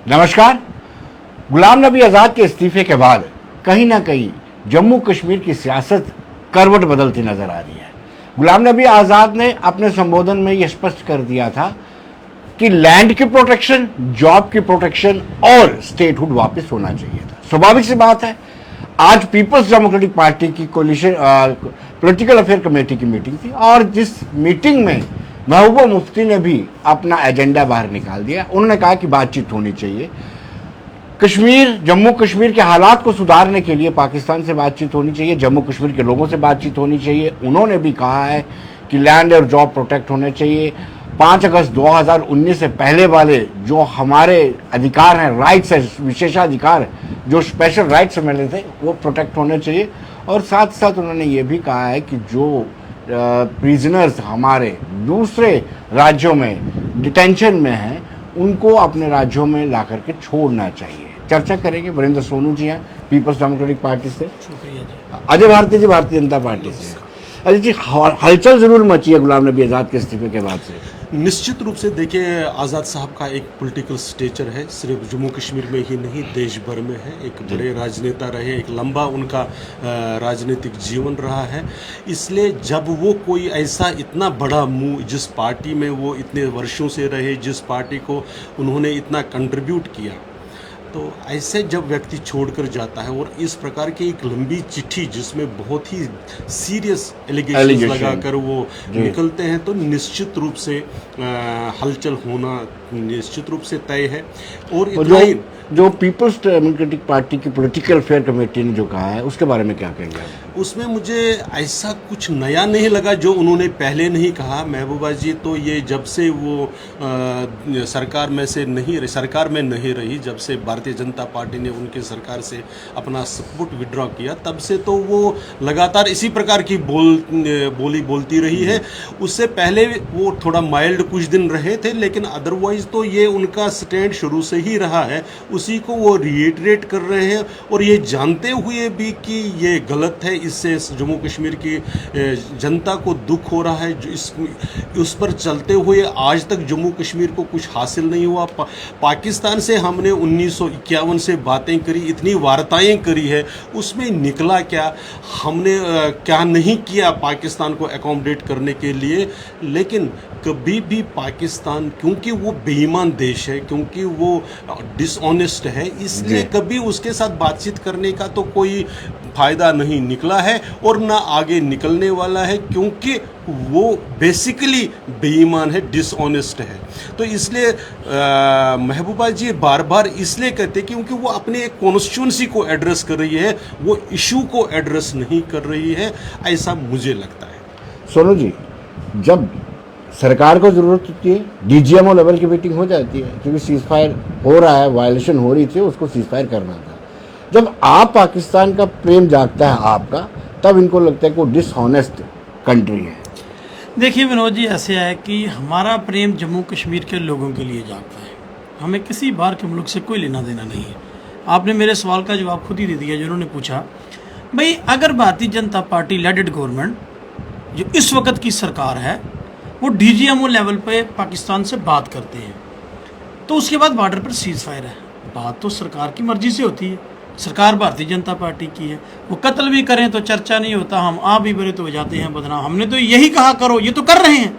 नमस्कार। गुलाम नबी आज़ाद के इस्तीफे के बाद कहीं ना कहीं जम्मू कश्मीर की सियासत करवट बदलती नजर आ रही है। गुलाम नबी आज़ाद ने अपने संबोधन में यह स्पष्ट कर दिया था कि लैंड की प्रोटेक्शन, जॉब की प्रोटेक्शन और स्टेटहुड वापस होना चाहिए था। स्वाभाविक सी बात है, आज पीपल्स डेमोक्रेटिक पार्टी की कोलिशन पॉलिटिकल अफेयर कमेटी की मीटिंग थी और जिस मीटिंग में महबूबा मुफ्ती ने भी अपना एजेंडा बाहर निकाल दिया। उन्होंने कहा कि बातचीत होनी चाहिए, कश्मीर, जम्मू कश्मीर के हालात को सुधारने के लिए पाकिस्तान से बातचीत होनी चाहिए, जम्मू कश्मीर के लोगों से बातचीत होनी चाहिए। उन्होंने भी कहा है कि लैंड और जॉब प्रोटेक्ट होने चाहिए। 5 अगस्त 2019 से पहले वाले जो हमारे अधिकार हैं, राइट्स है, विशेषाधिकार जो स्पेशल राइट्स मिले थे वो प्रोटेक्ट होने चाहिए। और साथ साथ उन्होंने ये भी कहा है कि जो प्रिजनर्स हमारे दूसरे राज्यों में डिटेंशन में हैं उनको अपने राज्यों में ला करके छोड़ना चाहिए। चर्चा करेंगे। वरिंदर सोनू जी हैं पीपल्स डेमोक्रेटिक पार्टी से, अजय भारती जी भारतीय जनता पार्टी से। अजय जी, हलचल जरूर मची है गुलाम नबी आज़ाद के इस्तीफे के बाद से। निश्चित रूप से देखिए, आज़ाद साहब का एक पॉलिटिकल स्टेचर है, सिर्फ जम्मू कश्मीर में ही नहीं देश भर में है। एक बड़े राजनेता रहे, एक लंबा उनका राजनीतिक जीवन रहा है। इसलिए जब वो कोई ऐसा इतना बड़ा मूव, जिस पार्टी में वो इतने वर्षों से रहे, जिस पार्टी को उन्होंने इतना कंट्रीब्यूट किया, तो ऐसे जब व्यक्ति छोड़कर जाता है और इस प्रकार की एक लंबी चिट्ठी जिसमें बहुत ही सीरियस एलिगेशन लगाकर वो निकलते हैं, तो निश्चित रूप से हलचल होना निश्चित रूप से तय है। और जो पीपल्स डेमोक्रेटिक पार्टी की पॉलिटिकल अफेयर कमेटी ने जो कहा है उसके बारे में क्या कहेंगे आप? उसमें मुझे ऐसा कुछ नया नहीं लगा जो उन्होंने पहले नहीं कहा। महबूबा जी तो ये जब से वो सरकार में नहीं रही, जब से भारतीय जनता पार्टी ने उनके सरकार से अपना सपोर्ट विड्रॉ किया, तब से तो वो लगातार इसी प्रकार की बोलती रही है। उससे पहले वो थोड़ा माइल्ड कुछ दिन रहे थे, लेकिन अदरवाइज तो ये उनका स्टैंड शुरू से ही रहा है, उसी को वो रिएटरेट कर रहे हैं। और ये जानते हुए भी कि ये गलत है, इससे जम्मू कश्मीर की जनता को दुख हो रहा है, जो उस पर चलते हुए आज तक जम्मू कश्मीर को कुछ हासिल नहीं हुआ। पाकिस्तान से हमने 1951 से बातें करी, इतनी वार्ताएं करी है, उसमें निकला क्या? हमने क्या नहीं किया पाकिस्तान को अकोमोडेट करने के लिए। लेकिन कभी भी पाकिस्तान, क्योंकि वो बेईमान देश है, क्योंकि वो डिसऑनेस्ट है, इसलिए कभी उसके साथ बातचीत करने का तो कोई फायदा नहीं निकला है और ना आगे निकलने वाला है, क्योंकि वो बेसिकली बेईमान है, डिसऑनेस्ट है। तो इसलिए महबूबा जी बार बार इसलिए कहते हैं क्योंकि वो अपने एक कॉन्स्टिट्यूंसी को एड्रेस कर रही है, वो इशू को एड्रेस नहीं कर रही है, ऐसा मुझे लगता है। सोनू जी, जब सरकार को जरूरत होती है डीजीएमओ लेवल की मीटिंग हो जाती है, क्योंकि सीज फायर हो रहा है, वायलेशन हो रही थी, उसको सीज फायर करना था। जब आप पाकिस्तान का प्रेम जागता है आपका, तब इनको लगता है कि वो डिसऑनेस्ट कंट्री है। देखिए विनोद जी, ऐसे है कि हमारा प्रेम जम्मू कश्मीर के लोगों के लिए जागता है, हमें किसी बाहर के मुल्क से कोई लेना देना नहीं है। आपने मेरे सवाल का जवाब खुद ही दे दिया, जिन्होंने पूछा भाई अगर Bharatiya Janata party leaded government जो इस वक्त की सरकार है वो डीजीएमओ लेवल पे पाकिस्तान से बात करते हैं, तो उसके बाद बॉर्डर पर सीज फायर है, बात तो सरकार की मर्जी से होती है, सरकार भारतीय जनता पार्टी की है। वो कत्ल भी करें तो चर्चा नहीं होता, हम आप भी बड़े तो हो जाते हैं बदनाम, हमने तो यही कहा करो, ये तो कर रहे हैं।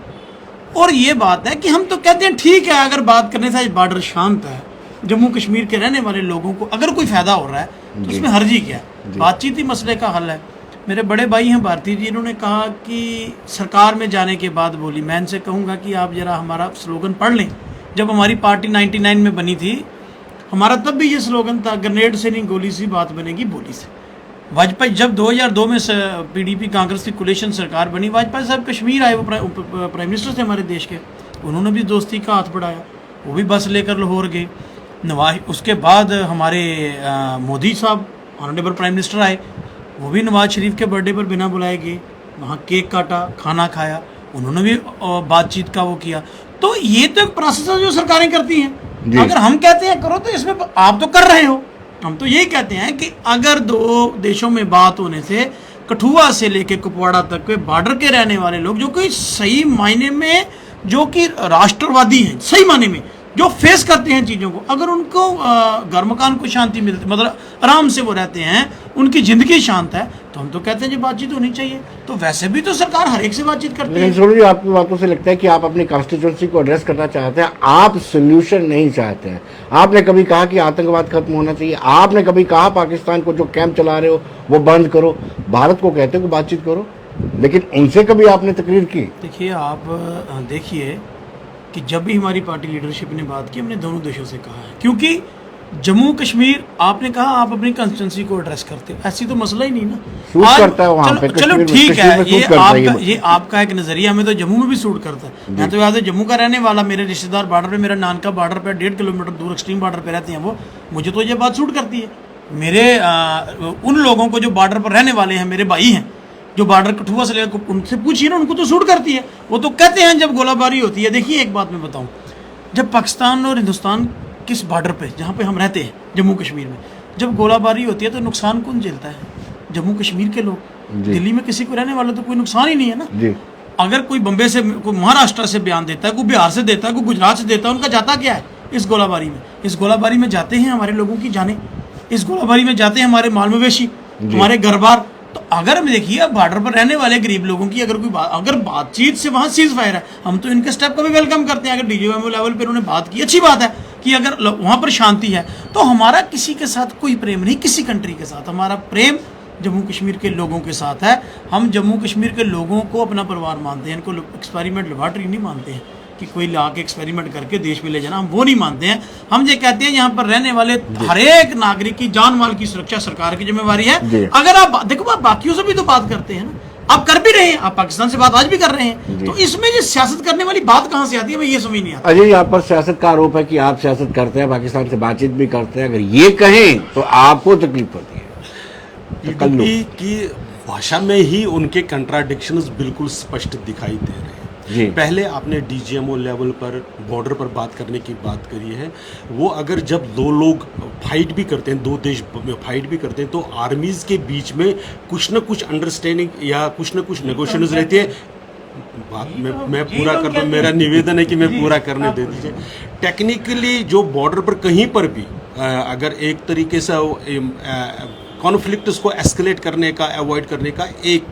और ये बात है कि हम तो कहते हैं ठीक है, अगर बात करने से बॉर्डर शांत है, जम्मू कश्मीर के रहने वाले लोगों को अगर कोई फायदा हो रहा है तो उसमें हर्जी क्या है, बातचीत ही मसले का हल है। मेरे बड़े भाई हैं भारती जी, इन्होंने कहा कि सरकार में जाने के बाद बोली, मैं इनसे कहूँगा कि आप जरा हमारा स्लोगन पढ़ लें। जब हमारी पार्टी 99 में बनी थी, हमारा तब भी ये स्लोगन था, ग्रेनेड से नहीं गोली से बात बनेगी बोली से। वाजपेयी जब 2002 में पीडीपी कांग्रेस की कोलिशन सरकार बनी, वाजपेयी साहब कश्मीर आए, वो प्राइम मिनिस्टर थे हमारे देश के, उन्होंने भी दोस्ती का हाथ बढ़ाया, वो भी बस लेकर लाहौर गए। उसके बाद हमारे मोदी साहब ऑनरेबल प्राइम मिनिस्टर आए, वो भी नवाज शरीफ के बर्थडे पर बिना बुलाए गए, वहाँ केक काटा, खाना खाया, उन्होंने भी बातचीत का वो किया। तो ये तो एक प्रोसेस है जो सरकारें करती हैं। अगर हम कहते हैं करो तो इसमें आप तो कर रहे हो, हम तो यही कहते हैं कि अगर दो देशों में बात होने से कठुआ से लेके कुपवाड़ा तक के बॉर्डर के रहने वाले लोग जो कि सही मायने में जो कि राष्ट्रवादी हैं, सही मायने में जो फेस करते हैं चीज़ों को, अगर उनको घर मकान को शांति मिलती, मतलब आराम से वो रहते हैं, उनकी ज़िंदगी शांत है, तो हम तो कहते हैं जी बातचीत होनी चाहिए। तो वैसे भी तो सरकार हर एक से बातचीत करती है। लेकिन सोनू जी, आपकी बातों से लगता है कि आप अपनी कॉन्स्टिट्यूंसी को एड्रेस करना चाहते हैं, आप सोल्यूशन नहीं चाहते हैं। आपने कभी कहा कि आतंकवाद खत्म होना चाहिए, आपने कभी कहा पाकिस्तान को जो कैंप चला रहे हो वो बंद करो, भारत को कहते हो कि बातचीत करो, लेकिन उनसे कभी आपने तकरीर की? देखिए, आप देखिए कि जब भी हमारी पार्टी लीडरशिप ने बात की, हमने दोनों देशों से कहा है, क्योंकि जम्मू कश्मीर आपने कहा आप अपनी कंस्टिट्यूंसी को एड्रेस करते हो, ऐसी तो मसला ही नहीं ना। सूट करता है वहाँ पे, चलो कश्मीर में, ठीक कश्मीर है, में सूट करता है ये आपका एक नजरिया, हमें तो जम्मू में भी सूट करता है। मैं तो याद है जम्मू का रहने वाला, मेरे रिश्तेदार बॉर्डर पे, मेरा नानका बॉर्डर पे 1.5 किलोमीटर दूर एक्सट्रीम बॉर्डर पे रहते हैं वो, मुझे तो ये बात सूट करती है। मेरे उन लोगों को जो बॉर्डर पर रहने वाले हैं, मेरे भाई हैं जो बॉर्डर कठुआ से लेकर, उनसे पूछिए ना, उनको तो सूट करती है। वो तो कहते हैं जब गोलाबारी होती है, देखिए एक बात मैं बताऊं, जब पाकिस्तान और हिंदुस्तान किस बॉर्डर पे, जहाँ पे हम रहते हैं जम्मू कश्मीर में, जब गोलाबारी होती है तो नुकसान कौन झेलता है? जम्मू कश्मीर के लोग। दिल्ली में किसी को रहने वाला तो कोई नुकसान ही नहीं है ना जी। अगर कोई बम्बे से, कोई महाराष्ट्र से बयान देता है, कोई बिहार से देता है, कोई गुजरात से देता है, उनका जाता क्या है इस गोलाबारी में? इस गोलाबारी में जाते हैं हमारे लोगों की जाने, इस गोलाबारी में जाते हैं हमारे माल मवेशी, हमारे घर बार। तो अगर हम देखिए बॉर्डर पर रहने वाले गरीब लोगों की अगर अगर बातचीत से वहाँ सीज फायर है, हम तो इनके स्टेप को भी वेलकम करते हैं। अगर डीजीएमओ लेवल पर उन्होंने बात की, अच्छी बात है कि अगर वहाँ पर शांति है, तो हमारा किसी के साथ कोई प्रेम नहीं, किसी कंट्री के साथ। हमारा प्रेम जम्मू कश्मीर के लोगों के साथ है। हम जम्मू कश्मीर के लोगों को अपना परिवार मानते हैं, इनको एक्सपेरिमेंट लेबॉर्ट्री नहीं मानते हैं कि कोई ला के एक्सपेरिमेंट करके देश में ले जाना, हम वो नहीं मानते हैं। हम ये कहते हैं यहाँ पर रहने वाले हर एक नागरिक की जान माल की सुरक्षा सरकार की जिम्मेवारी है। अगर आप देखो, आप बाकियों से भी तो बात करते हैं ना, आप कर भी रहे हैं, आप पाकिस्तान से बात आज भी कर रहे हैं, तो इसमें जो सियासत करने वाली बात कहाँ से आती है, मैं ये समझ नहीं आता। अजय, आप पर सियासत का आरोप है कि आप सियासत करते हैं, पाकिस्तान से बातचीत भी करते हैं, अगर ये कहें तो आपको तकलीफ होती है। पीडीपी की भाषा में ही उनके कंट्राडिक्शंस बिल्कुल स्पष्ट दिखाई दे रहे हैं। जी। पहले आपने डीजीएमओ लेवल पर बॉर्डर पर बात करने की बात करी है, वो अगर जब दो लोग फाइट भी करते हैं, दो देश फाइट भी करते हैं, तो आर्मीज के बीच में कुछ न कुछ अंडरस्टैंडिंग या कुछ न कुछ नेगोशिएशंस रहती है। बात मैं पूरा कर दूं, मेरा निवेदन है कि मैं पूरा करने दे दीजिए। टेक्निकली जो बॉर्डर पर कहीं पर भी अगर एक तरीके से कॉन्फ्लिक्ट्स को एस्केलेट करने का, अवॉइड करने का एक,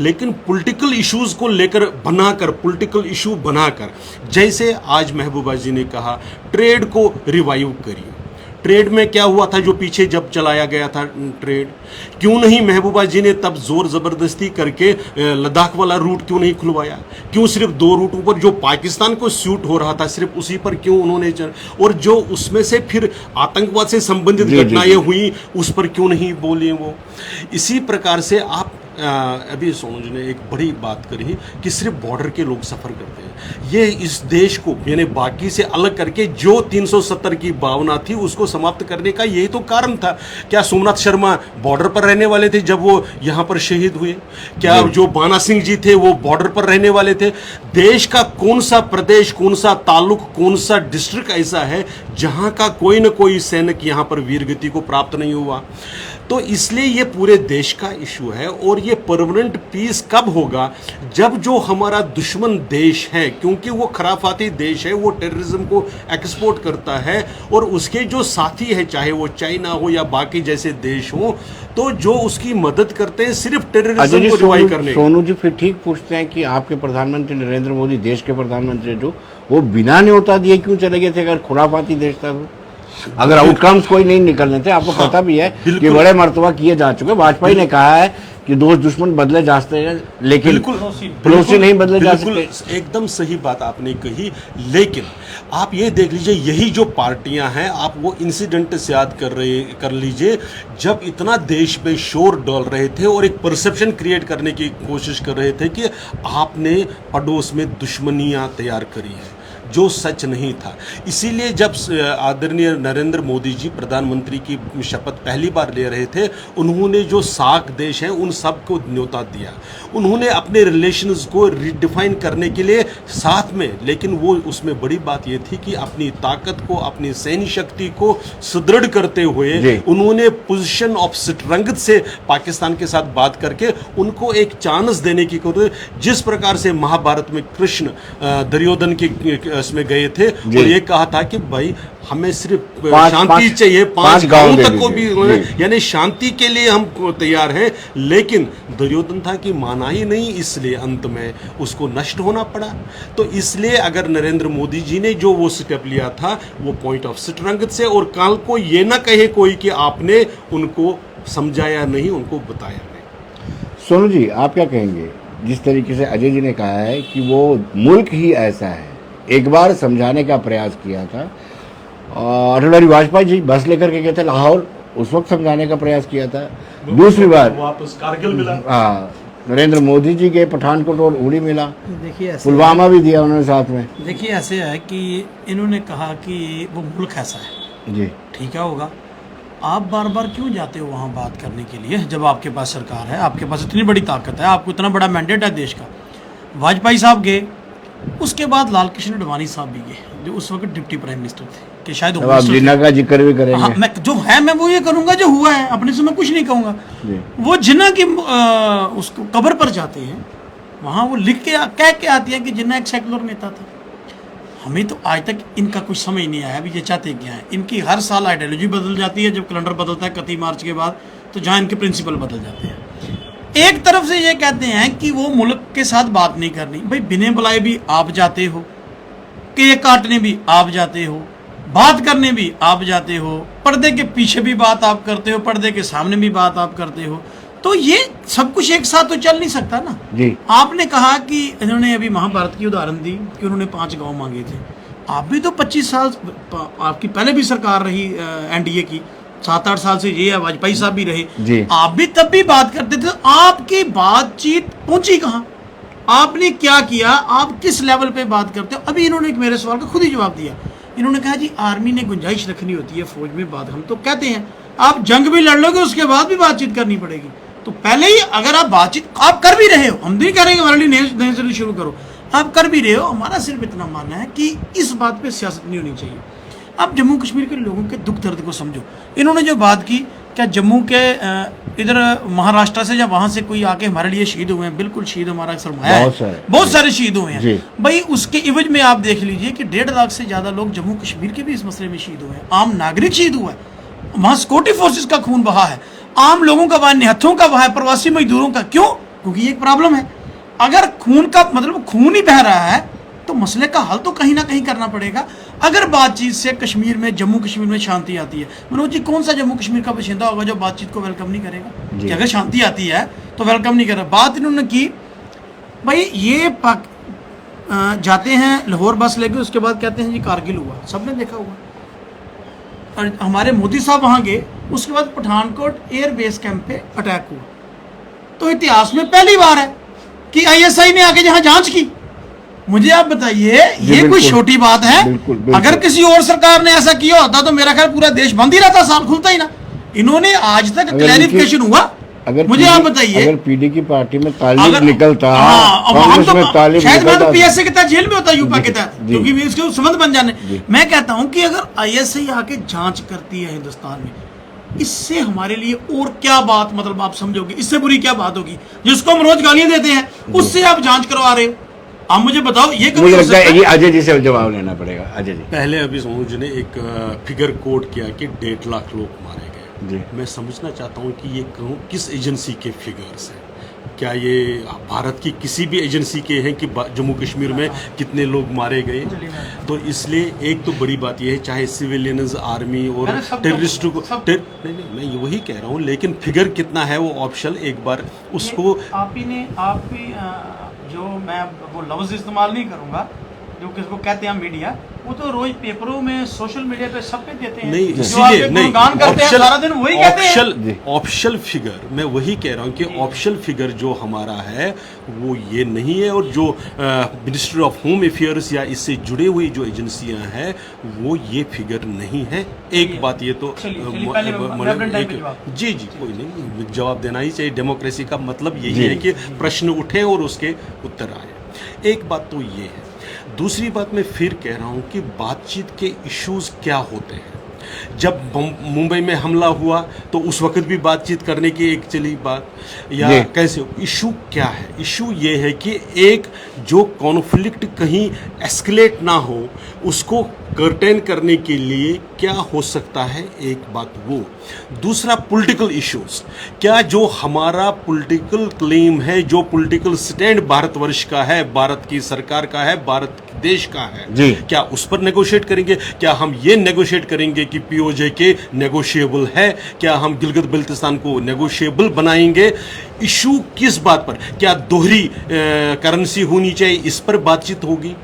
लेकिन पॉलिटिकल इश्यूज को लेकर बनाकर, पॉलिटिकल इशू बनाकर, जैसे आज महबूबा जी ने कहा ट्रेड को रिवाइव करिए। ट्रेड में क्या हुआ था जो पीछे जब चलाया गया था ट्रेड, क्यों नहीं महबूबा जी ने तब जोर ज़बरदस्ती करके लद्दाख वाला रूट क्यों नहीं खुलवाया? क्यों सिर्फ दो रूटों पर जो पाकिस्तान को सूट हो रहा था सिर्फ उसी पर क्यों उन्होंने और जो उसमें से फिर आतंकवाद से संबंधित घटनाएं हुई उस पर क्यों नहीं बोली वो? इसी प्रकार से आप अभी सोनू जी ने एक बड़ी बात करी कि सिर्फ बॉर्डर के लोग सफ़र करते हैं। ये इस देश को यानी बाकी से अलग करके जो 370 की भावना थी उसको समाप्त करने का यही तो कारण था। क्या सोमनाथ शर्मा बॉर्डर पर रहने वाले थे जब वो यहाँ पर शहीद हुए? क्या जो बाना सिंह जी थे वो बॉर्डर पर रहने वाले थे? देश का कौन सा प्रदेश, कौन सा ताल्लुक, कौन सा डिस्ट्रिक्ट ऐसा है जहाँ का कोई न कोई सैनिक यहाँ पर वीरगति को प्राप्त नहीं हुआ? तो इसलिए ये पूरे देश का इशू है। और ये परमानेंट पीस कब होगा? जब जो हमारा दुश्मन देश है, क्योंकि वो खराफाती देश है, वो टेररिज्म को एक्सपोर्ट करता है, और उसके जो साथी है, चाहे वो चाइना हो या बाकी जैसे देश हो, तो जो उसकी मदद करते हैं सिर्फ टेररिज्म को रिवाइव करने। सोनू जी फिर ठीक पूछते हैं कि आपके प्रधानमंत्री नरेंद्र मोदी, देश के प्रधानमंत्री जो, वो बिना न्योता दिए क्यों चले गए थे? अगर खुराफाती देश था तो, अगर आउटकम्स कोई नहीं निकलने थे, आपको पता भी है कि बड़े मर्तबा किए जा चुके। वाजपेयी ने कहा है कि दोस्त दुश्मन बदले जा सकते हैं, लेकिन पड़ोसी नहीं बदले जा सकते। एकदम सही बात आपने कही। लेकिन आप ये देख लीजिए, यही जो पार्टियां हैं, आप वो इंसिडेंट से याद कर लीजिए जब इतना देश पे शोर डाल रहे थे और एक परसेप्शन क्रिएट करने की कोशिश कर रहे थे कि आपने पड़ोस में दुश्मनियां तैयार करी है, जो सच नहीं था। इसीलिए जब आदरणीय नरेंद्र मोदी जी प्रधानमंत्री की शपथ पहली बार ले रहे थे, उन्होंने जो सार्क देश हैं उन सब को न्योता दिया। उन्होंने अपने रिलेशंस को रिडिफाइन करने के लिए साथ में, लेकिन वो उसमें बड़ी बात ये थी कि अपनी ताकत को, अपनी सैन्य शक्ति को सुदृढ़ करते हुए उन्होंने पोजीशन ऑफ स्ट्रेंथ से पाकिस्तान के साथ बात करके उनको एक चांस देने की कोशिश। जिस प्रकार से महाभारत में कृष्ण दुर्योधन की इसमें गए थे जी। और ये कहा था कि भाई हमें सिर्फ पाँच शांति चाहिए, 5 गाँव गांव दे तक को भी, दीजिए। जी। यानी शांति के लिए हम तैयार हैं। लेकिन दुर्योधन था कि माना ही नहीं, इसलिए अंत में उसको नष्ट होना पड़ा। तो इसलिए अगर नरेंद्र मोदी जी ने जो वो स्टेप लिया था वो पॉइंट ऑफ स्ट्रेंथ से, और कल को ये ना कहे कोई कि आपने उनको समझाया नहीं, उनको बताया नहीं। सोनू जी, आप क्या कहेंगे? जिस तरीके से अजय जी ने कहा है कि वो मुल्क ही ऐसा है, एक बार समझाने का प्रयास किया था, अटल बिहारी वाजपेयी जी बस लेकर के गए थे लाहौर, उस वक्त समझाने का प्रयास किया था। दूसरी बार वापस कारगिल मिला। हाँ, नरेंद्र मोदी जी के पठानकोट और उड़ी मिला, देखिए ऐसे पुलवामा भी दिया उन्होंने साथ में। देखिए ऐसे है कि इन्होंने कहा कि वो मुल्क ऐसा है, जी, ठीक है होगा। आप बार बार क्यों जाते हो वहाँ बात करने के लिए, जब आपके पास सरकार है, आपके पास इतनी बड़ी ताकत है, आपको इतना बड़ा मैंडेट है देश का। वाजपेयी साहब गए, उसके बाद लाल कृष्ण अडवाणी साहब भी गए, जो उस वक्त डिप्टी प्राइम मिनिस्टर थे, कि शायद अब आप जिन्ना का जिक्र भी करेंगे। हाँ, मैं जो है मैं वो ये करूंगा जो हुआ है, अपने से मैं कुछ नहीं कहूंगा। जी। वो जिन्ना की उसको कब्र पर जाते हैं, वहाँ वो लिख के कह के आती है कि जिन्ना एक सेकुलर नेता था। हमें तो आज तक इनका कुछ समझ नहीं आया अभी ये चाहते क्या है। इनकी हर साल आइडियोलॉजी बदल जाती है, जब कैलेंडर बदलता है 31 मार्च के बाद, तो जहाँ इनके प्रिंसिपल बदल जाते हैं। एक तरफ से ये कहते हैं कि वो मुल्क के साथ बात नहीं करनी, भाई बिना बुलाए भी आप जाते हो, केक काटने भी आप जाते हो, बात करने भी आप जाते हो, पर्दे के पीछे भी बात आप करते हो, पर्दे के सामने भी बात आप करते हो। तो ये सब कुछ एक साथ तो चल नहीं सकता ना। जी। आपने कहा कि इन्होंने अभी महाभारत की उदाहरण दी कि उन्होंने 5 गांव मांगे थे। आप भी तो 25 साल, आपकी पहले भी सरकार रही एनडीए की, 7-8 साल से ये है, वाजपेयी साहब भी रहे जी। आप भी तब भी बात करते थे। आपकी बातचीत पहुंची कहाँ, आपने क्या किया, आप किस लेवल पे बात करते हो? अभी इन्होंने मेरे सवाल का खुद ही जवाब दिया। इन्होंने कहा जी आर्मी ने गुंजाइश रखनी होती है फौज में बात, हम तो कहते हैं आप जंग भी लड़ लोगे उसके बाद भी बातचीत करनी पड़ेगी। तो पहले ही अगर आप बातचीत आप कर भी रहे हो, हम नहीं कह रहे कि हमारे लिए नए से शुरू करो, आप कर भी रहे हो। हमारा सिर्फ इतना मानना है कि इस बात पे सियासत नहीं होनी चाहिए। आप जम्मू कश्मीर के लोगों के दुख दर्द को समझो। इन्होंने जो बात की, क्या जम्मू के इधर महाराष्ट्र से या वहाँ से कोई आके हमारे लिए शहीद हुए हैं? बिल्कुल शहीद हमारा सरमाया है, बहुत सारे शहीद हुए हैं भाई। उसके इवज में आप देख लीजिए कि 1.5 लाख से ज़्यादा लोग जम्मू कश्मीर के भी इस मसले में शहीद हुए हैं। आम नागरिक शहीद हुआ है, वहाँ सिक्योरिटी फोर्सेज का खून बहा है, आम लोगों का वहाँ निहत्थों का बहा है, प्रवासी मजदूरों का। क्यों? क्योंकि ये एक प्रॉब्लम है। अगर खून का मतलब खून ही बह रहा है तो मसले का हल तो कहीं ना कहीं करना पड़ेगा। अगर बातचीत से कश्मीर में, जम्मू कश्मीर में शांति आती है, मनोज जी कौन सा जम्मू कश्मीर का बाशिंदा होगा जो बातचीत को वेलकम नहीं करेगा? कि अगर शांति आती है तो वेलकम नहीं करेगा। बात इन्होंने की भाई, ये जाते हैं लाहौर बस लेके, उसके बाद कहते हैं जी कारगिल हुआ, सबने देखा हुआ। और हमारे मोदी साहब वहाँ गए, उसके बाद पठानकोट एयर बेस कैंप पे अटैक हुआ। तो इतिहास में पहली बार है कि ISI ने आके जहाँ जांच की। मुझे आप बताइए, ये कोई छोटी बात है? अगर किसी और सरकार ने ऐसा किया होता तो मेरा ख्याल पूरा देश बंद ही रहता, साल खुलता ही ना। इन्होंने आज तक क्लैरिफिकेशन हुआ। अगर मुझे आप बताइए, अगर पीडी की पार्टी में तालिब निकलता, हम तो तालिब शायद मैं तो PSA के तहत जेल में होता, यूपा के तहत, क्योंकि इसके संबंध बन जाने। मैं कहता हूं कि अगर ISI आके जांच करती है हिंदुस्तान में, इससे हमारे लिए और क्या बात, मतलब आप समझोगे इससे बुरी क्या बात होगी? जिसको हम रोज गालियां देते हैं उससे आप जांच करवा रहे हो। आप मुझे बताओ, ये मुझे लगता है ये अजय जी से जवाब लेना पड़ेगा। अजय जी, पहले अभी सोनू जी ने एक फिगर कोट किया कि 1.5 लाख लोग मारे गए। मैं समझना चाहता हूँ कि ये किस एजेंसी के फिगर्स हैं? क्या ये भारत की किसी भी एजेंसी के हैं कि जम्मू कश्मीर में कितने लोग मारे गए? तो इसलिए एक तो बड़ी बात यह है, चाहे सिविलियंस, आर्मी और टेररिस्ट को नहीं, मैं वही कह रहा हूँ, लेकिन फिगर कितना है वो ऑप्शनल, एक बार उसको आप ही जो मैं वो लफ्ज़ इस्तेमाल नहीं करूँगा जो किसको कहते हैं मीडिया, वो तो रोज पेपरों में, सोशल मीडिया पे सब पे देते हैं। नहीं, इसीलिए नहीं, सारा दिन वही कहते हैं। ऑप्शनल फिगर, मैं वही कह रहा हूँ कि ऑप्शनल फिगर जो हमारा है वो ये नहीं है। और जो मिनिस्ट्री ऑफ होम अफेयर्स या इससे जुड़े हुई जो एजेंसियां हैं वो ये फिगर नहीं है। एक बात ये तो जी कोई नहीं, जवाब देना ही चाहिए। डेमोक्रेसी का मतलब यही है कि प्रश्न उठे और उसके उत्तर आए। एक बात तो ये है। दूसरी बात मैं फिर कह रहा हूँ कि बातचीत के इश्यूज क्या होते हैं। जब मुंबई में हमला हुआ तो उस वक्त भी बातचीत करने की एक चली बात, या कैसे इशू क्या है? इशू ये है कि एक जो कॉन्फ्लिक्ट कहीं एस्केलेट ना हो उसको कर्टेन करने के लिए क्या हो सकता है, एक बात वो। दूसरा पॉलिटिकल इश्यूज, क्या जो हमारा पॉलिटिकल क्लेम है, जो पॉलिटिकल स्टैंड भारतवर्ष का है, भारत की सरकार का है, भारत देश का है, क्या उस पर नेगोशिएट करेंगे? क्या हम ये नेगोशिएट करेंगे कि पीओजे नेगोशिएबल है? क्या हम गिलगित बल्तिस्तान को नेगोशिएबल बनाएंगे? इशू किस बात पर? क्या दोहरी करेंसी होनी चाहिए, इस पर बातचीत होगी।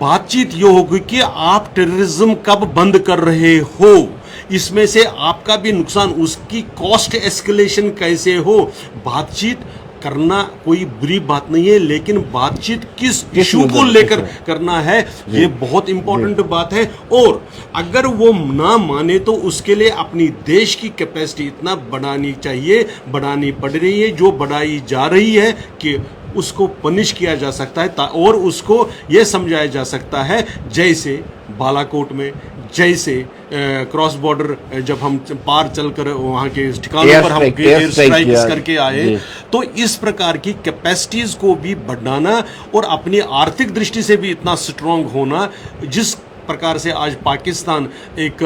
बातचीत ये होगी कि आप टेररिज्म कब बंद कर रहे हो, इसमें से आपका भी नुकसान, उसकी कॉस्ट एस्केलेशन कैसे हो। बातचीत करना कोई बुरी बात नहीं है, लेकिन बातचीत किस इशू को लेकर करना है, ये बहुत इंपॉर्टेंट बात है। और अगर वो ना माने तो उसके लिए अपनी देश की कैपेसिटी इतना बढ़ानी चाहिए, बढ़ानी पड़ रही है, जो बढ़ाई जा रही है कि उसको पनिश किया जा सकता है और उसको ये समझाया जा सकता है, जैसे बालाकोट में, जैसे क्रॉस बॉर्डर जब हम पार चलकर वहाँ के ठिकानों पर हम एयर स्ट्राइक्स करके आए, तो इस प्रकार की कैपेसिटीज को भी बढ़ाना और अपनी आर्थिक दृष्टि से भी इतना स्ट्रांग होना, जिस प्रकार से आज पाकिस्तान एक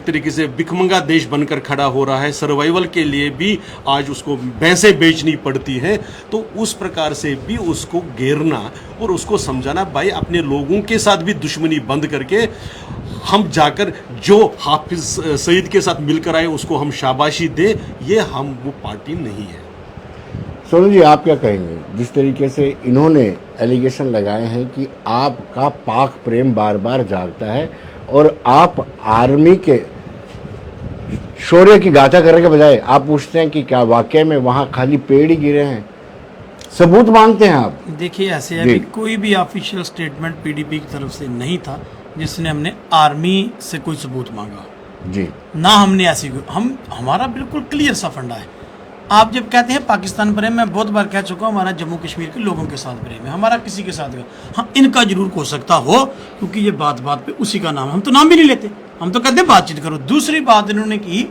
तरीके से भिखमंगा देश बनकर खड़ा हो रहा है, सर्वाइवल के लिए भी आज उसको भैंसें बेचनी पड़ती हैं, तो उस प्रकार से भी उसको घेरना और उसको समझाना, भाई अपने लोगों के साथ भी दुश्मनी बंद करके हम जाकर जो हाफिज सईद के साथ मिलकर आए उसको हम शाबाशी दें, ये हम वो पार्टी नहीं है। सोनू जी, आप क्या कहेंगे जिस तरीके से इन्होंने एलिगेशन लगाए हैं कि आपका पाक प्रेम बार बार जागता है और आप आर्मी के शौर्य की गाथा करने के बजाय आप पूछते हैं कि क्या वाकई में वहां खाली पेड़ ही गिरे हैं? सबूत मांगते हैं आप। देखिए, ऐसे है कि कोई भी ऑफिशियल स्टेटमेंट पीडीपी की तरफ से नहीं था जिसने हमने आर्मी से कोई सबूत मांगा जी, ना हमने ऐसी, हमारा बिल्कुल क्लियर सा फंडा है। आप जब कहते हैं पाकिस्तान प्रेम, मैं बहुत बार कह चुका हूँ हमारा जम्मू कश्मीर के लोगों के साथ प्रेम है, हमारा किसी के साथ। हाँ, इनका जरूर हो सकता हो, क्योंकि ये बात बात पे उसी का नाम, हम तो नाम भी नहीं लेते, हम तो कहते हैं बातचीत करो। दूसरी बात इन्होंने की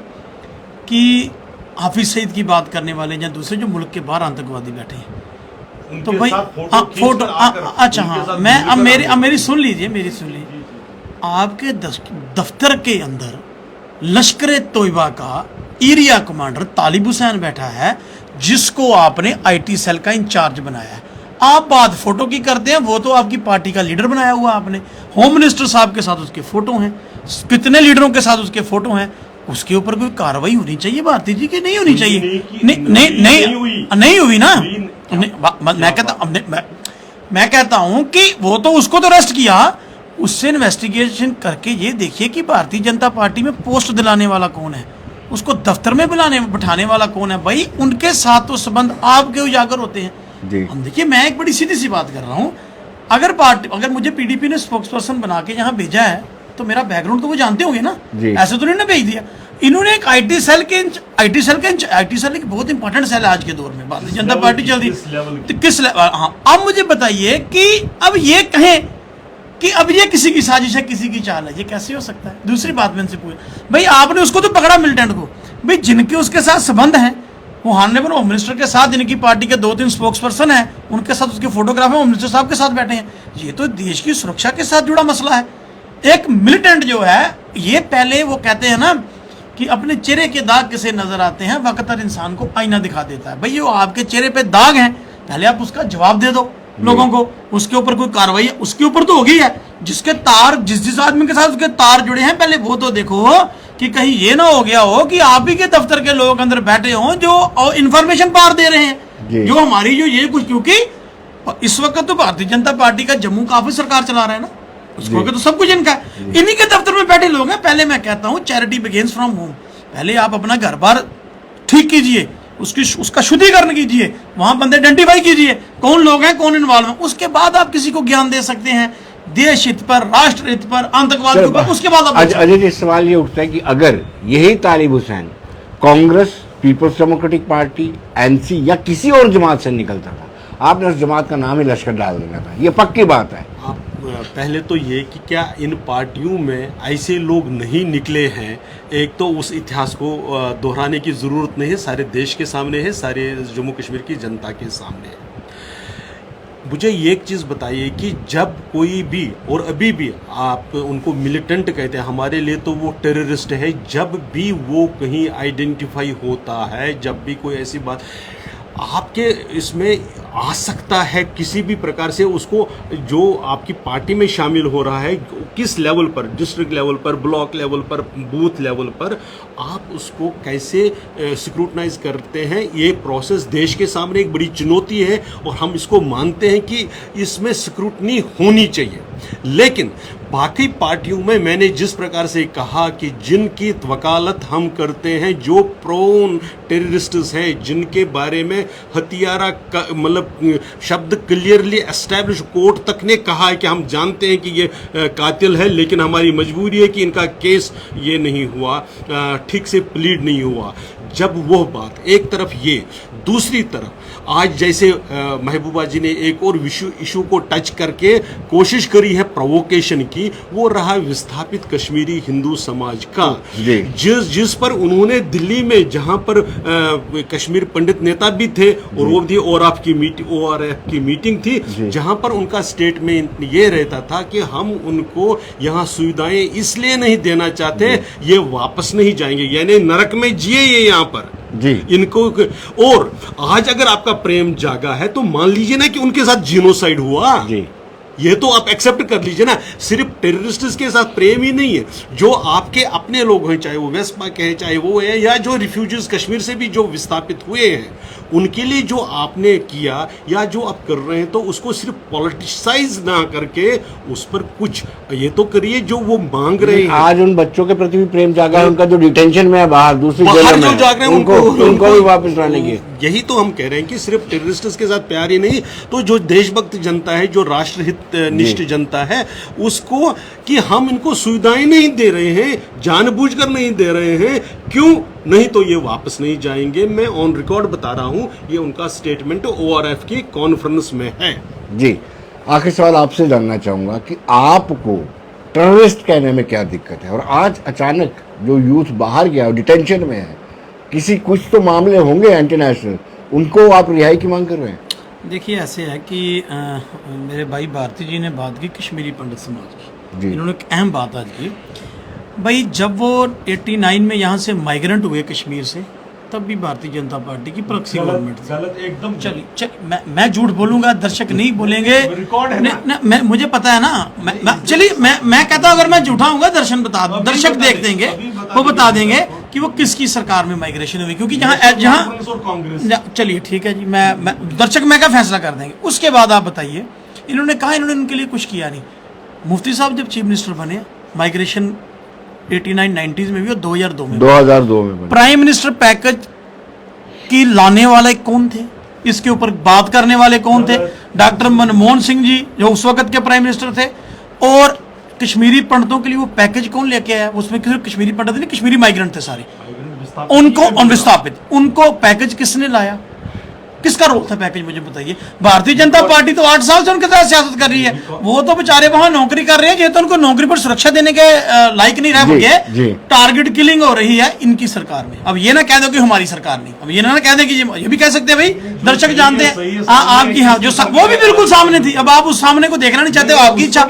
कि हाफिज सईद की बात करने वाले या दूसरे जो मुल्क के बाहर आतंकवादी बैठे हैं, तो भाई फोटो, अच्छा हाँ, मैं अब मेरी सुन लीजिए, आपके दफ्तर के अंदर लश्कर तोयबा का एरिया कमांडर तालिब हुसैन बैठा है, जिसको आपने आईटी सेल का इंचार्ज बनाया है। आप बात फोटो की करते हैं, वो तो आपकी पार्टी का लीडर बनाया हुआ आपने। होम मिनिस्टर साहब के साथ उसके फोटो हैं, कितने लीडरों के साथ उसके फोटो हैं। उसके ऊपर कोई कार्रवाई होनी चाहिए भारती जी की नहीं होनी चाहिए? नहीं हुई ना। मैं कहता हूं कि वो तो उसको तो अरेस्ट किया, उससे इन्वेस्टिगेशन करके ये देखिए कि भारतीय जनता पार्टी में पोस्ट दिलाने वाला कौन है, उसको दफ्तर में बिठाने वाला कौन है। भाई उनके साथ तो संबंध आपके उजागर होते हैं। हम देखिए, मैं एक बड़ी सीधी सी बात कर रहा हूँ, अगर मुझे पीडीपी ने स्पोक्स पर्सन बना के यहाँ भेजा है तो मेरा बैकग्राउंड तो वो जानते होंगे ना, ऐसे तो नहीं भेज दिया। इन्होंने एक आईटी सेल एक बहुत इंपॉर्टेंट सेल है आज के दौर में, भारतीय जनता पार्टी चल रही तो किस लेवल। हाँ, अब मुझे बताइए कि अब ये कहें कि अब ये किसी की साजिश है, किसी की चाल है, ये कैसे हो सकता है? दूसरी बात मैं इनसे पूछ, भाई आपने उसको तो पकड़ा मिलिटेंट को, भाई जिनके उसके साथ संबंध हैं, वो ऑनरेबल होम मिनिस्टर के साथ, इनकी पार्टी के 2-3 स्पोक्स पर्सन हैं, उनके साथ उसके फोटोग्राफ है, होम मिनिस्टर साहब के साथ बैठे हैं। ये तो देश की सुरक्षा के साथ जुड़ा मसला है। एक मिलिटेंट जो है, ये पहले वो कहते हैं ना कि अपने चेहरे के दाग किसे नजर आते हैं, वक्त हर इंसान को आईना दिखा देता है। भाई वो आपके चेहरे पे दाग हैं, पहले आप उसका जवाब दे दो लोगों को, उसके ऊपर कोई कार्रवाई है, उसके ऊपर तो हो गई है। जिसके तार, जिस आदमी के साथ उसके तार जुड़े हैं, पहले वो तो देखो कि कहीं ये ना हो गया हो कि आप ही के दफ्तर के लोग अंदर बैठे हों जो इंफॉर्मेशन पार दे रहे हैं, जो हमारी जो ये कुछ, क्योंकि इस वक्त तो भारतीय जनता पार्टी का जम्मू का ऑफिस सरकार चला रहा है ना, उसको तो सब कुछ इनका है, इन्हीं के दफ्तर में बैठे लोग हैं। पहले मैं कहता हूँ चैरिटी बिगिंस फ्रॉम होम, पहले आप अपना घर बार ठीक कीजिए, उसका शुद्धिकरण कीजिए, वहां बंदे आइडेंटिफाई कीजिए कौन लोग हैं, कौन इन्वॉल्व है, उसके बाद आप किसी को ज्ञान दे सकते हैं देश हित पर, राष्ट्र हित पर, आतंकवाद के ऊपर, उसके बाद अजय जी सवाल ये उठता है कि अगर यही तालिब हुसैन कांग्रेस, पीपल्स डेमोक्रेटिक पार्टी, एनसी या किसी और जमात से निकलता था, आपने उस जमात का नाम ही लश्कर डाल देना था, ये पक्की बात है। आप पहले तो ये कि क्या इन पार्टियों में ऐसे लोग नहीं निकले हैं, एक तो उस इतिहास को दोहराने की ज़रूरत नहीं है, सारे देश के सामने है, सारे जम्मू कश्मीर की जनता के सामने है। मुझे एक चीज़ बताइए कि जब कोई भी, और अभी भी आप उनको मिलिटेंट कहते हैं, हमारे लिए तो वो टेररिस्ट है, जब भी वो कहीं आइडेंटिफाई होता है, जब भी कोई ऐसी बात आपके इसमें आ सकता है किसी भी प्रकार से, उसको जो आपकी पार्टी में शामिल हो रहा है, किस लेवल पर, डिस्ट्रिक्ट लेवल पर, ब्लॉक लेवल पर, बूथ लेवल पर, आप उसको कैसे स्क्रूटनाइज करते हैं, ये प्रोसेस देश के सामने एक बड़ी चुनौती है और हम इसको मानते हैं कि इसमें स्क्रूटनी होनी चाहिए। लेकिन बाकी पार्टियों में मैंने जिस प्रकार से कहा कि जिनकी वकालत हम करते हैं, जो प्रोन टेररिस्ट्स हैं, जिनके बारे में हत्यारा मतलब शब्द क्लियरली एस्टैब्लिश कोर्ट तक ने कहा है कि हम जानते हैं कि ये कातिल है, लेकिन हमारी मजबूरी है कि इनका केस ये नहीं हुआ, ठीक से प्लीड नहीं हुआ। जब वो बात एक तरफ ये, दूसरी तरफ आज जैसे महबूबा जी ने एक और इशू को टच करके कोशिश करी है प्रोवोकेशन की, वो रहा विस्थापित कश्मीरी हिंदू समाज का, जिस पर उन्होंने दिल्ली में जहां पर कश्मीर पंडित नेता भी थे और वो भी ORF की मीटिंग थी, जहां पर उनका स्टेटमेंट ये रहता था कि हम उनको यहाँ सुविधाएं इसलिए नहीं देना चाहते, ये वापस नहीं जाएंगे, यानी नरक में जिए ये यहाँ पर जी इनको। और आज अगर आपका प्रेम जागा है तो मान लीजिए ना कि उनके साथ जीनोसाइड हुआ जी, ये तो आप एक्सेप्ट कर लीजिए ना। सिर्फ टेररिस्ट्स के साथ प्रेम ही नहीं है, जो आपके अपने लोग हैं, चाहे वो वेस्टपा के हैं, चाहे वो है, या जो रिफ्यूजीज कश्मीर से भी जो विस्थापित हुए हैं, उनके लिए जो आपने किया या जो आप कर रहे हैं, तो उसको सिर्फ पॉलिटिसाइज ना करके उस पर कुछ ये तो करिए जो वो मांग रहे हैं। आज उन बच्चों के प्रति भी प्रेम जागा है, उनका जो डिटेंशन में है बाहर दूसरी बाहर जेलों जो में, जाग रहे हैं उनको भी वापस लाने की। यही तो हम कह रहे हैं कि सिर्फ टेररिस्ट्स के साथ प्यार ही नहीं, तो जो देशभक्त जनता है, जो राष्ट्रहित निष्ठ जनता है, उसको कि हम इनको सुविधाएं नहीं दे रहे हैं, जानबूझकर नहीं दे रहे हैं, क्यों नहीं तो ये वापस नहीं जाएंगे। मैं ऑन रिकॉर्ड बता रहा हूं, ये उनका स्टेटमेंट ORF की कॉन्फ्रेंस में है। जी, आखिर सवाल आपसे जानना चाहूंगा कि आपको टेररिस्ट कहने में क्या दिक्कत है, और आज अचानक जो यूथ बाहर गया डिटेंशन में है, किसी कुछ तो मामले होंगे इंटरनेशनल, उनको आप रिहाई की मांग कर रहे हैं? देखिए, ऐसे है कि मेरे भाई भारती जी ने बात की कश्मीरी पंडित समाज की, इन्होंने एक अहम बात आज की। भाई जब वो 89 में यहाँ से माइग्रेंट हुए कश्मीर से, तब भी भारतीय जनता पार्टी की प्रॉक्सी गवर्नमेंट थी। गलत एकदम। चलिए मैं झूठ बोलूंगा, दर्शक नहीं बोलेंगे, रिकॉर्ड है ना, मुझे पता है ना। चलिए मैं कहता हूँ, अगर मैं झूठा हूँ दर्शक देख देंगे, वो बता देंगे कि वो किसकी सरकार में माइग्रेशन हुई, क्योंकि जहाँ चलिए ठीक है जी, मैं दर्शक मैं क्या फैसला कर देंगे। उसके बाद आप बताइए, इन्होंने कहा इन्होंने उनके लिए कुछ किया नहीं। मुफ्ती साहब जब चीफ मिनिस्टर बने, माइग्रेशन 89-90s में भी और 2002 में बने। प्राइम मिनिस्टर पैकेज की लाने वाले कौन थे, इसके ऊपर बात करने वाले कौन थे? डॉक्टर मनमोहन सिंह जी, जो उस वक्त के प्राइम मिनिस्टर थे। और कश्मीरी पंडितों के लिए वो पैकेज कौन लेके आया? उसमें सिर्फ कश्मीरी पंडित नहीं, कश्मीरी माइग्रेंट थे सारे, उनको विस्थापित, उनको पैकेज किसने लाया? किसका रोल था पैकेज, मुझे बताइए। भारतीय जनता पार्टी तो 8 साल से उनके साथ सियासत कर रही है, वो तो बेचारे वहां नौकरी कर रहे हैं, ये तो उनको नौकरी पर सुरक्षा देने के लायक नहीं रह गए। टारगेट किलिंग हो रही है इनकी सरकार में। अब ये ना कह दो कि हमारी सरकार नहीं, अब ये ना कह दे कि ये भी कह सकते हैं, भाई दर्शक जानते हैं आपकी, हाँ जो वो भी बिल्कुल सामने थी। अब आप उस सामने को देखना नहीं चाहते, आपकी इच्छा।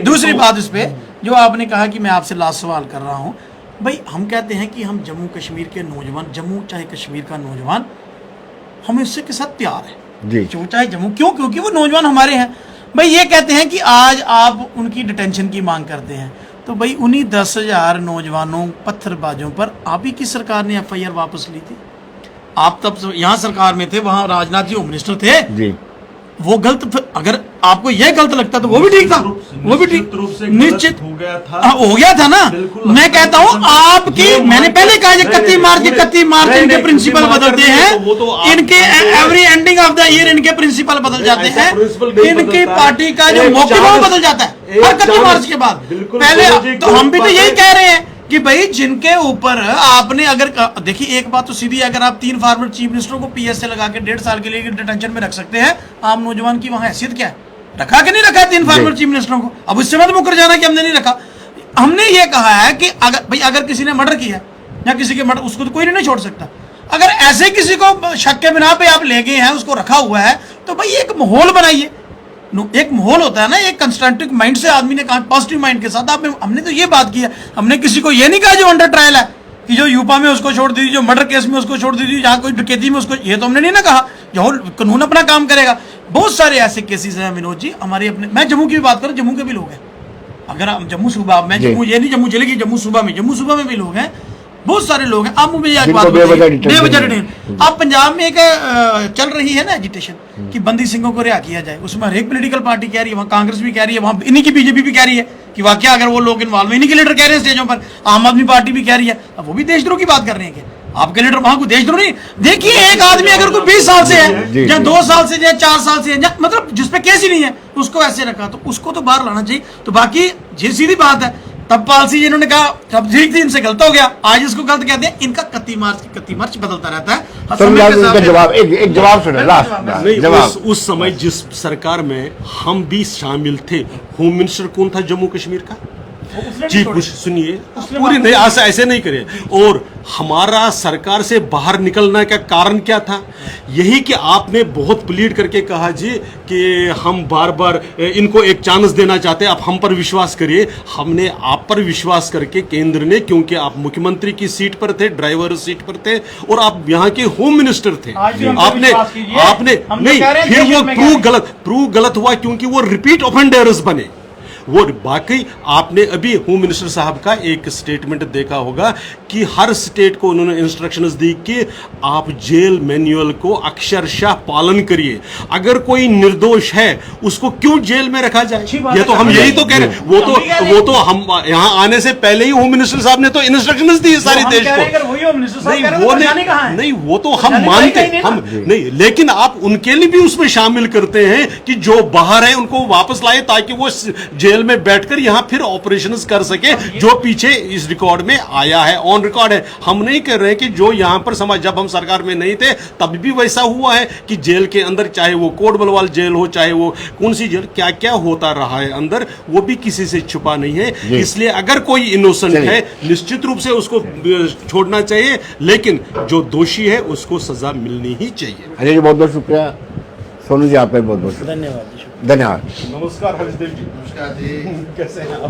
दूसरी बात इस पे जो आपने कहा कि मैं आपसे लास्ट सवाल कर रहा हूँ, भाई हम कहते हैं कि हम जम्मू कश्मीर के नौजवान, जम्मू चाहे कश्मीर का नौजवान, हमें उससे के साथ प्यार है जी, जो चाहे जम्मू, क्योंकि वो नौजवान हमारे हैं। भाई ये कहते हैं कि आज आप उनकी डिटेंशन की मांग करते हैं, तो भाई उन्हीं 10,000 नौजवानों पत्थरबाजों पर आप ही की सरकार ने FIR वापस ली थी। आप तब यहाँ सरकार में थे, वहां राजनाथ जी होम मिनिस्टर थे जी। वो गलत, अगर आपको यह गलत लगता तो वो भी ठीक था, वो भी ठीक निश्चित हो गया था ना। मैं कहता हूं आपकी, मैंने पहले कहा 31 मार्च इनके प्रिंसिपल बदलते हैं, इनके every ending of the year इनके प्रिंसिपल बदल जाते हैं, इनकी पार्टी का जो मौके वो बदल जाता है हर 31 मार्च के बाद। पहले तो हम भी तो यही कह रहे हैं कि भाई जिनके ऊपर आपने, अगर देखिए एक बात तो सीधी है, अगर आप 3 फॉर्मर चीफ मिनिस्टरों को PS से लगा के 1.5 साल के लिए डिटेंशन में रख सकते हैं, आम नौजवान की वहां हैसियत क्या है? रखा कि नहीं रखा 3 फॉर्मर चीफ मिनिस्टरों को? अब उससे मत मुकर जाना कि हमने नहीं रखा। हमने ये कहा है कि अगर किसी ने मर्डर किया या किसी के मर्डर, उसको तो कोई नहीं छोड़ सकता। अगर ऐसे किसी को शक के बिना पे आप ले गए हैं, उसको रखा हुआ है, तो भाई एक माहौल बनाइए। एक माहौल होता है ना, एक कंस्ट्रक्टिव माइंड से आदमी ने कहा, पॉजिटिव माइंड के साथ हमने तो ये बात की है। हमने किसी को ये नहीं कहा जो अंडर ट्रायल है कि जो यूपा में उसको छोड़ दीजिए, जो मर्डर केस में उसको छोड़ दीजिए, जहाँ कोई डकैती में उसको, ये तो हमने नहीं ना कहा। जो कानून अपना काम करेगा। बहुत सारे ऐसे केसेस हैं विनोद जी हमारे अपने। मैं जम्मू की भी बात करूं, जम्मू के भी लोग हैं। अगर हम जम्मू सूबा में, जम्मू ये नहीं जम्मू जिले की, जम्मू सूबा में भी लोग हैं, बहुत सारे लोग हैं। आप मुझे एक बात बताइए, आप पंजाब में एक चल रही है ना एजिटेशन कि बंदी सिंहों को रिहा किया जाए, उसमें हर एक पॉलिटिकल पार्टी कह रही है, वहाँ कांग्रेस भी कह रही है, वहाँ इन्हीं की बीजेपी भी कह रही है कि वाकई अगर वो लोग इन्वॉल्व, इन्हीं के लीडर कह रहे हैं स्टेजों पर, आम आदमी पार्टी भी कह रही है। अब वो भी देशद्रोह की बात कर रहे हैं कि आपके लीडर वहां को देशद्रोह नहीं। देखिए, एक आदमी अगर कोई 20 साल से है या 2 साल से या 4 साल से है, मतलब जिसपे केस ही नहीं है, उसको ऐसे रखा, तो उसको तो बाहर लाना चाहिए। तो बाकी ये सीधी बात है, तब पॉलिसी जिन्होंने कहा तब ठीक थी, इनसे गलत हो गया, आज इसको गलत कहते हैं। इनका कत्ती मार्च बदलता रहता है। जवाब एक जवाब सुने, लास्ट उस समय जिस सरकार में हम भी शामिल थे, होम मिनिस्टर कौन था जम्मू कश्मीर का? Chief minister. सुनिए, पूरी नहीं, ऐसे नहीं करे। और हमारा सरकार से बाहर निकलने का कारण क्या था? यही कि आपने बहुत प्लीड करके कहा जी कि हम बार बार इनको एक चांस देना चाहते हैं, आप हम पर विश्वास करिए। हमने आप पर विश्वास करके केंद्र ने, क्योंकि आप मुख्यमंत्री की सीट पर थे, ड्राइवर सीट पर थे और आप यहाँ के होम मिनिस्टर थे, आपने नहीं, फिर वो प्रूव गलत हुआ क्योंकि वो रिपीट ऑफेंडर्स बने। वो बाकी आपने अभी होम मिनिस्टर साहब का एक स्टेटमेंट देखा होगा कि हर स्टेट को उन्होंने इंस्ट्रक्शंस दी कि आप जेल मैनुअल को अक्षरशः पालन करिए। अगर कोई निर्दोष है उसको क्यों जेल में रखा जाए? ये तो हम यही तो कह रहे हैं। वो तो हम यहाँ आने से पहले ही होम मिनिस्टर साहब ने तो इंस्ट्रक्शंस दी सारी देश को। नहीं, वो तो हम मानते हम नहीं, लेकिन आप उनके लिए भी उसमें शामिल करते हैं कि जो बाहर है उनको वापस लाए ताकि वो जेल में बैठकर यहां फिर ऑपरेशंस कर सके, जो पीछे इस रिकॉर्ड में आया है, ऑन रिकॉर्ड है। हम नहीं कर रहे कि जो यहां पर समाज, जब हम सरकार में नहीं थे तब भी वैसा हुआ है कि जेल के अंदर, चाहे वो कोट बलवाल जेल हो, चाहे वो कौन सी जेल, क्या क्या होता रहा है अंदर, वो भी किसी से छुपा नहीं है। इसलिए अगर कोई इनोसेंट है, निश्चित रूप से उसको छोड़ना चाहिए, लेकिन जो दोषी है उसको सजा मिलनी ही चाहिए। अजय जी, बहुत बहुत शुक्रिया। सोनू जी, आपका बहुत बहुत धन्यवाद। धन्यवाद। नमस्कार हर्षदेव जी। नमस्कार जी, कैसे हैं आप?